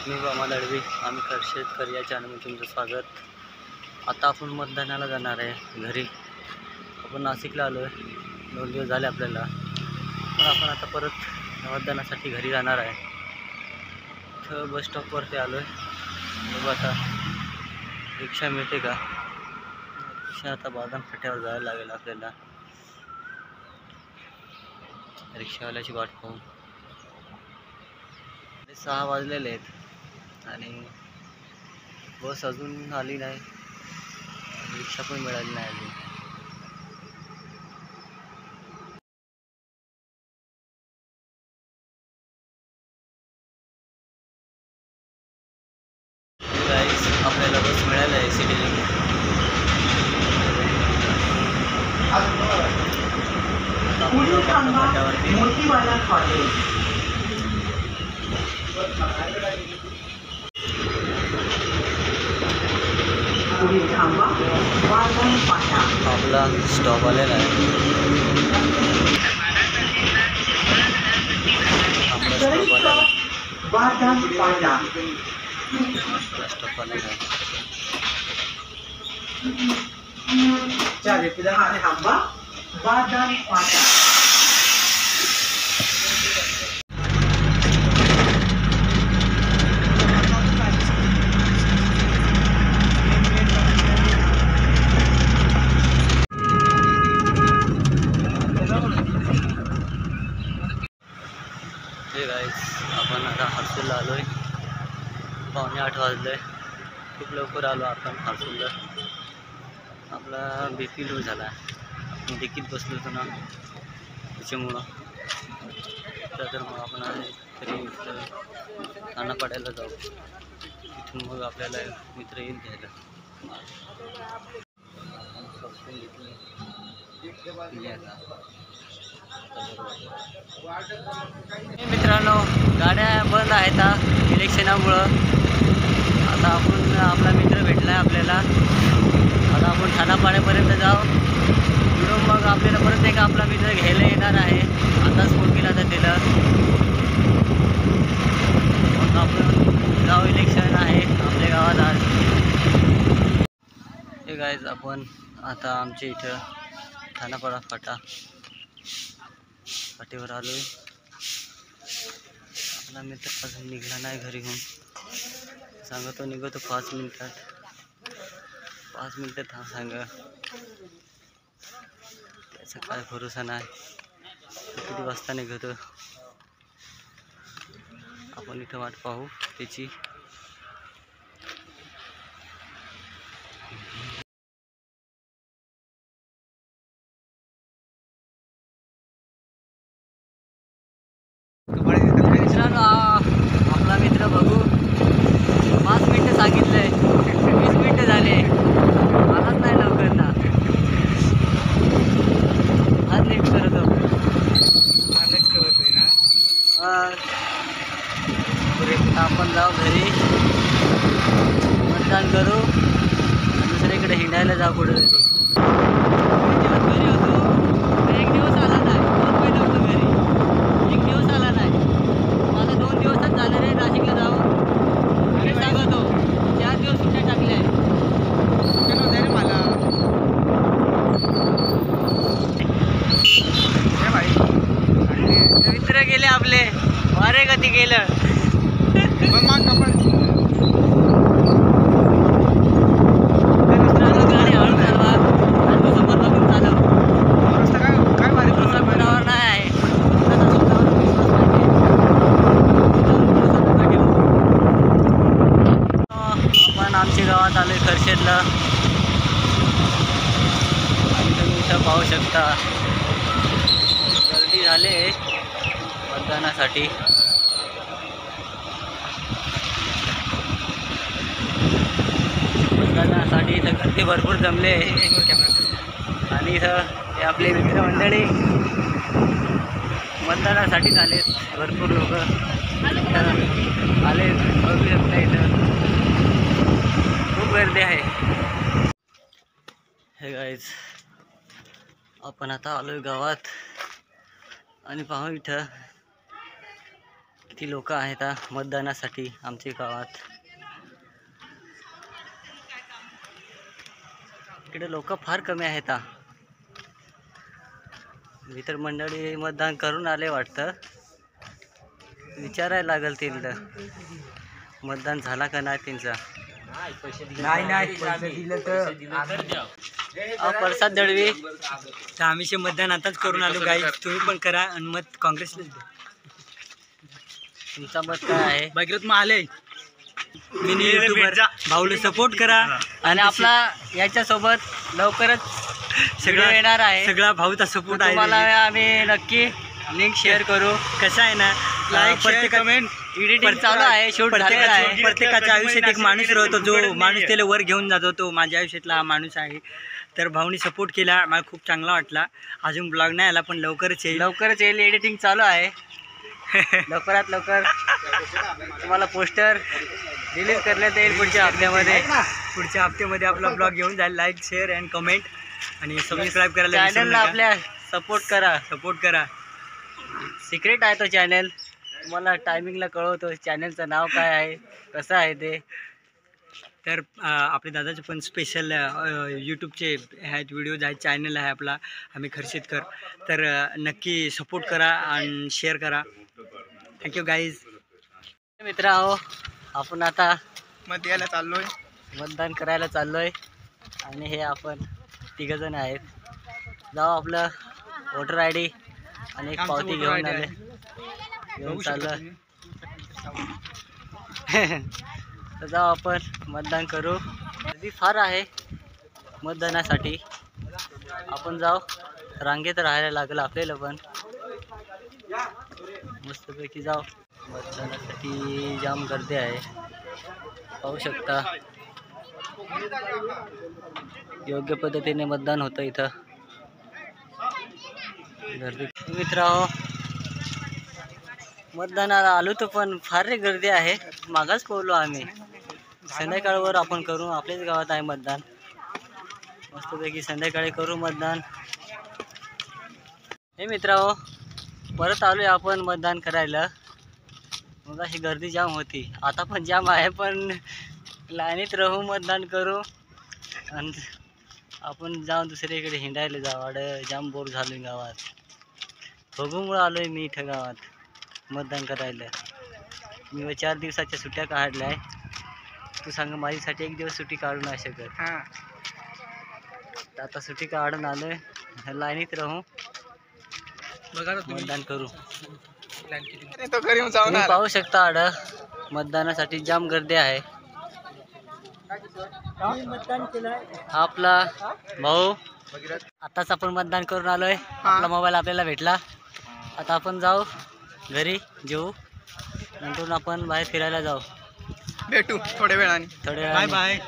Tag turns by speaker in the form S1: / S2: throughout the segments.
S1: मी बामा दळवी, आम्ही शेतकरी या चॅनलमध्ये तुमचं स्वागत. आता आपण मतदानाला जाणार आहे घरी. आपण नाशिकला आलो आहे, 2 दिवस झाले आपल्याला, पण आपण आता परत मतदानासाठी घरी जाणार आहे. तर बस स्टॉपवरती आलो आहे. बघू आता रिक्षा मिळते का. रिक्षा आता बादाम फाट्यावर जायला लागेल आपल्याला. रिक्षावाल्याची वाट पाहून 6 वाजलेले आहेत आणि बस अजून आली नाही, रिक्षा पण मिळाली नाही अजून. गाईस, आपल्याला बस मिळाली आहे सिटी लिंक. आपला स्टॉप आलेला आहे. आपला स्टॉप आलेला आहे. हे गाईस, आपण आता हर्सूलला आलो आहे. 7:45 वाजले. खूप लवकर आलो आपण हर्सूलला. आपला BP लो झाला. आपण डिकीत बसलो होतो ना, त्याच्यामुळं. तर मग आपण तरी खानापाड्याला जाऊ. तिथून मग आपल्याला मित्र येईल घ्यायला. मित्रांनो, गाड्या बंद आहेत इलेक्शनामुळं. आता आपण आपला मित्र भेटला आहे आपल्याला. आता आपण खानापाड्यापर्यंत जाऊ. मिळून मग आपल्याला परत एक आपला मित्र घ्यायला येणार आहे. आताच फोन केला तर त्याला. मग आपण जाऊ. इलेक्शन आहे आपल्या गावात आज. हे गाईज, आपण आता आमच्या इथं खानापाडा फाटीवर आलो आहे. आपला मित्र अजून निघाला नाही घरी. सांगतो निघतो 5 मिनिटात. 5 मिनिटं थांब सांगा. त्याचा काय भरोसा नाही. किती वाजता निघतो आपण. इथं वाट पाहू त्याची. मित्रांनो, आपला मित्र बघू. 5 मिनिटं सांगितलंय, 20 मिनिटं झाले. आलाच नाही लवकर ना. आज लेट करतो. आपण जाऊ घरी, मतदान करू, दुसरीकडे हिंडायला जाऊ कुठे तरी. घरी होतो, एक दिवस आला नाही. 2 महिने होतो घरी, 1 दिवस आला नाही. मला 2 दिवसच झाले रे नाशिकला जाऊन. मी सांगतो 4 दिवस सुट्ट्या टाकल्या आहे. मित्र गेले आपले, वारे कधी गेलं. गाडी हळू चालवा आणि समोर बघून चालव. कोणावर नाही आहे. आपण आमच्या गावात आलोय खरशेदला. आणि तुम्ही इथं पाहू शकता गर्दी झाले मतदानासाठी. मतदानासाठी इथं गर्दी भरपूर जमले. आणि इथं हे आपले मित्रमंडळी मतदानासाठी आलेत. भरपूर लोक आले, बघू शकता. इथं खूप गर्दी आहे. हे गाईज, आपण आता आलोय गावात आणि पाहू इथं किती लोक आहेत मतदानासाठी आमच्या गावात. इकडे लोक फार कमी आहेत. मित्र मंडळी मतदान करून आले वाटतं. विचारायला लागेल तिला मतदान झाला का नाही त्यांचा. प्रसाद दळवी तर आम्ही मतदान आताच करून आलो गाई. तुम्ही पण करा आणि मत काँग्रेसला द्या. तुमचा मत काय आहे?
S2: भगीरथ महाले
S1: मिनी युट्यूबर भाऊला सपोर्ट करा. आणि आपला याच्यासोबत लवकरच सगळं येणार आहे.
S2: सगळा भाऊचा सपोर्ट आहे.
S1: तुम्हाला आम्ही नक्की लिंक शेअर करू.
S2: कसं आहे ना,
S1: लाईक कमेंट एडिटिंग चालू आहे, शूट झालेला आहे.
S2: प्रत्येकाच्या आयुष्यात एक माणूस राहतो जो माणूस त्याला वर घेऊन जातो. तो माझ्या आयुष्यातला हा माणूस आहे. तर भाऊनी सपोर्ट केला, मला खूप चांगला वाटला. अजून ब्लॉग नाही आला पण लवकरच येईल.
S1: एडिटिंग चालू आहे. लवकरात लवकर तुम्हाला पोस्टर रिलीज करण्यात येईल पुढच्या हप्त्यामध्ये.
S2: आपला ब्लॉग घेऊन जाईल. लाईक शेअर अँड कमेंट आणि सबस्क्राईब करायला
S1: चॅनलला आपल्या सपोर्ट करा. सिक्रेट आहे तो चॅनल. तुम्हाला टायमिंगला कळवतो चॅनलचं नाव काय आहे, कसं आहे ते.
S2: तर आपल्या दादाचे पण स्पेशल यूट्यूबचे आहेत व्हिडिओज आहेत, चॅनल आहे आपला आम्ही खर्शीतकर. तर नक्की सपोर्ट करा आणि शेअर करा. Thank you guys.
S1: मित्र हो, आपण आता
S2: मतदान
S1: करायला चाललोय आणि हे आपण तिघजण आहेत. जाऊ आपलं वोटर आय डी आणि एक पावती घेऊन चाललं. तर जाऊ आपण मतदान करू. गर्दी फार आहे मतदानासाठी. आपण जाऊ, रांगेत राहायला लागेल आपल्याला पण. मस्तपैकी जाऊ. मतदानासाठी जाम गर्दी आहे, पाहू शकता. योग्य पद्धतीने मतदान होतं इथं. गर्दी मित्र हो, मतदानाला आलो तर पण फार गर्दी आहे. मागास पोहलो आम्ही. संध्याकाळवर आपण करू, आपल्याच गावात आहे मतदान. मस्तपैकी संध्याकाळी करू मतदान. हे मित्र हो, परत आलोय आपण मतदान करायला. मग अशी गर्दी जाम होती, आता पण जाम आहे. पण लाईनीत राहू, मतदान करू आणि आपण जाऊन दुसरीकडे हिंडायला जाऊ. जाम बोर झालोय गावात. बघूमुळं आलोय मी इथं गावात मतदान करायला. मी 4 दिवसाच्या सुट्ट्या काढल्या आहे. तू सांग, माझ्यासाठी 1 दिवस सुट्टी काढू नाही शकत. आता सुट्टी काढून आलोय, लाईनीत राहू, मतदान करू. तुम्ही पाहू शकता मतदानासाठी जाम गर्दी आहे. हा आपला भाऊ. आताच आपण मतदान करून आलोय. आपला मोबाईल आपल्याला भेटला. आता आपण जाऊ घरी, जेवू, नंतर आपण बाहेर फिरायला जाऊ.
S2: भेटू थोड्या वेळाने.
S1: बाय.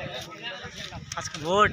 S1: वोट